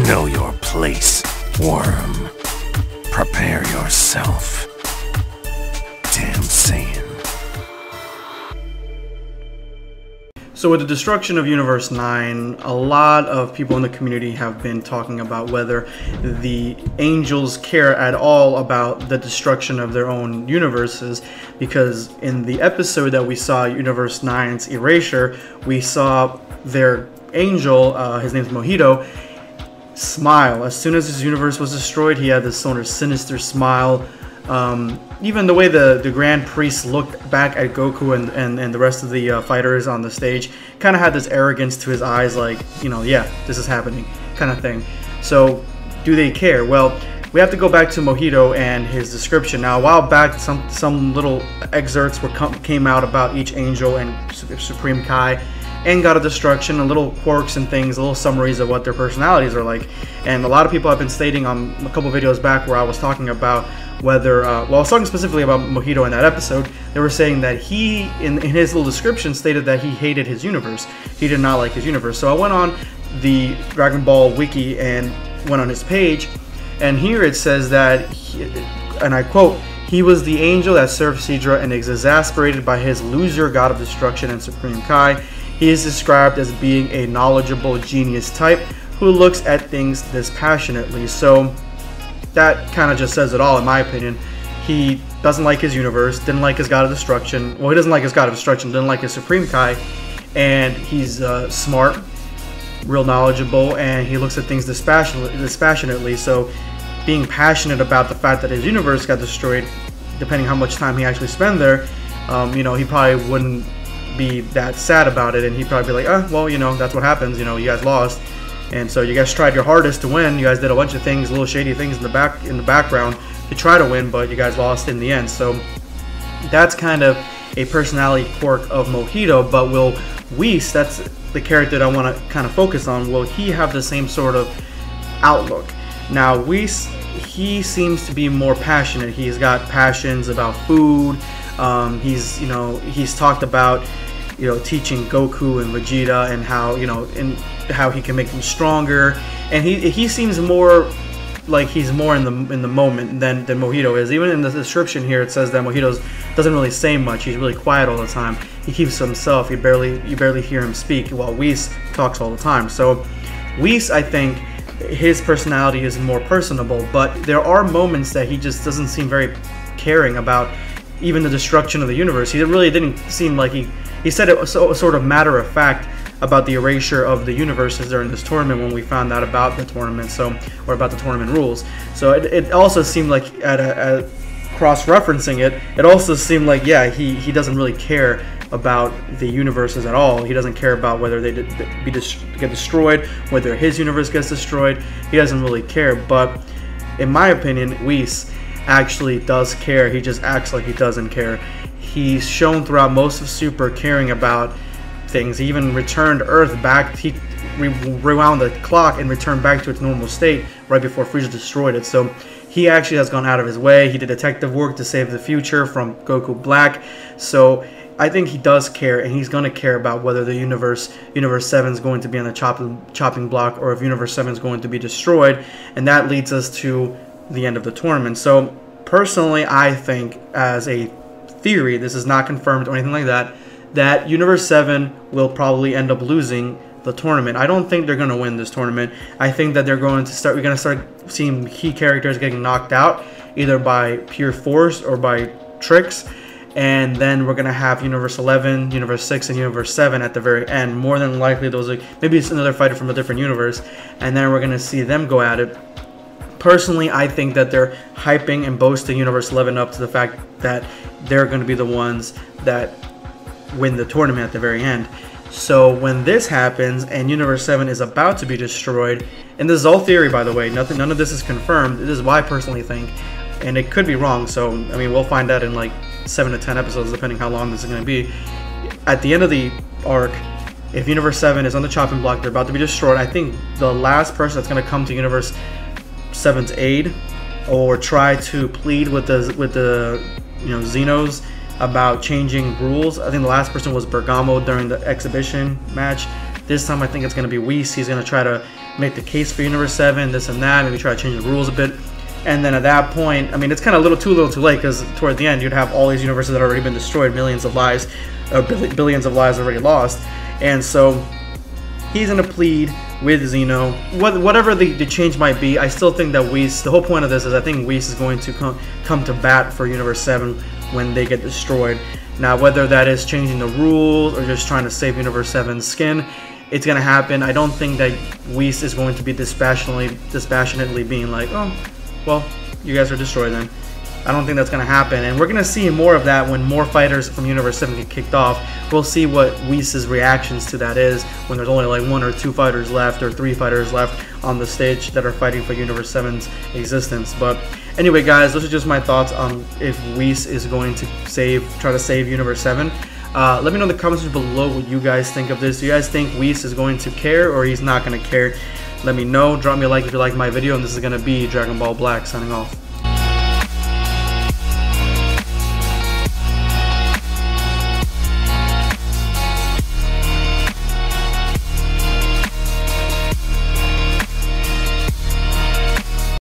Know your place, worm. Prepare yourself. Damn Saiyan. So with the destruction of Universe 9, a lot of people in the community have been talking about whether the angels care at all about the destruction of their own universes, because in the episode that we saw, Universe 9's Erasure, we saw their angel, his name's Mojito, smile. As soon as his universe was destroyed, he had this sort of sinister smile. Even the way the Grand Priest looked back at Goku and the rest of the fighters on the stage kind of had this arrogance to his eyes, like, you know, yeah, this is happening kind of thing. So do they care? Well, we have to go back to Mojito and his description. Now, a while back, some little excerpts came out about each angel and Supreme Kai and God of Destruction, and little quirks and things, little summaries of what their personalities are like. And a lot of people have been stating on a couple videos back where I was talking about whether, well, I was talking specifically about Mojito in that episode. They were saying that he, in his little description, stated that he hated his universe. He did not like his universe. So I went on the Dragon Ball wiki and went on his page, and here it says that, and I quote, "He was the angel that served Sidra and is exasperated by his loser God of Destruction and Supreme Kai. He is described as being a knowledgeable genius type who looks at things dispassionately." So that kind of just says it all, in my opinion. He doesn't like his universe, didn't like his God of Destruction. Well, he doesn't like his God of Destruction, didn't like his Supreme Kai. And he's smart, real knowledgeable, and he looks at things dispassionately. So being passionate about the fact that his universe got destroyed, depending how much time he actually spent there, you know, he probably wouldn't be that sad about it, and he'd probably be like, well, you know, that's what happens, you know, you guys lost, and so you guys tried your hardest to win. You guys did a bunch of things, little shady things in the background to try to win, but you guys lost in the end. So that's kind of a personality quirk of Mojito. But will Whis, that's the character that I want to kind of focus on, will he have the same sort of outlook? Now, Whis, he seems to be more passionate. He's got passions about food. He's talked about, you know, teaching Goku and Vegeta and how, you know, and how he can make them stronger. And he seems more like he's more in the moment than Mojito is. Even in the description here, it says that Mojito doesn't really say much. He's really quiet all the time. He keeps to himself. You barely hear him speak, while Whis talks all the time. So Whis, I think, his personality is more personable, but there are moments that he just doesn't seem very caring about even the destruction of the universe. He really didn't seem like he said it was sort of matter of fact about the erasure of the universes during this tournament when we found out about the tournament, or about the tournament rules. So it also seemed like, at cross-referencing it also seemed like, yeah, he doesn't really care about the universes at all. He doesn't care about whether they get destroyed, whether his universe gets destroyed. He doesn't really care. But in my opinion, Whis actually does care. He just acts like he doesn't care. He's shown throughout most of Super caring about things. He even returned Earth back. He rewound the clock and returned back to its normal state right before Frieza destroyed it. So he actually has gone out of his way. He did detective work to save the future from Goku Black. So I think he does care, and he's going to care about whether the Universe 7 is going to be on the chopping block, or if Universe 7 is going to be destroyed. And that leads us to the end of the tournament. So personally, I think, as a theory, this is not confirmed or anything like that, that Universe 7 will probably end up losing the tournament. I don't think they're going to win this tournament. I think that we're going to start seeing key characters getting knocked out, either by pure force or by tricks. And then we're going to have Universe 11, Universe 6, and Universe 7 at the very end. More than likely, those are, maybe it's another fighter from a different universe. And then we're going to see them go at it. Personally, I think that they're hyping and boasting Universe 11 up to the fact that they're going to be the ones that win the tournament at the very end. So when this happens and Universe 7 is about to be destroyed, and this is all theory, by the way, none of this is confirmed. This is what I personally think, and it could be wrong. So I mean, we'll find out in like 7 to 10 episodes, depending how long this is going to be. At the end of the arc, if Universe 7 is on the chopping block, they're about to be destroyed. I think the last person that's going to come to Universe 7's aid, or try to plead with the Xenos about changing rules. I think the last person was Bergamo during the exhibition match. This time I think it's going to be Whis. He's going to try to make the case for Universe 7, this and that, maybe try to change the rules a bit. And then at that point, I mean, it's kind of a little too late, because toward the end, you'd have all these universes that have already been destroyed, millions of lives, billions of lives already lost. And so he's going to plead with Xeno. Whatever the change might be, I still think that Whis, the whole point of this is I think Whis is going to come to bat for Universe 7 when they get destroyed. Now, whether that is changing the rules or just trying to save Universe 7's skin, it's going to happen. I don't think that Whis is going to be dispassionately being like, oh, well, you guys are destroyed then. I don't think that's going to happen, and we're going to see more of that when more fighters from Universe 7 get kicked off. We'll see what Whis' reactions to that is when there's only like 1 or 2 fighters left or 3 fighters left on the stage that are fighting for Universe 7's existence. But anyway, guys, those are just my thoughts on if Whis is going to try to save Universe 7. Let me know in the comments below what you guys think of this. Do you guys think Whis is going to care or he's not going to care? Let me know. Drop me a like if you liked my video, and this is going to be Dragon Ball Black signing off.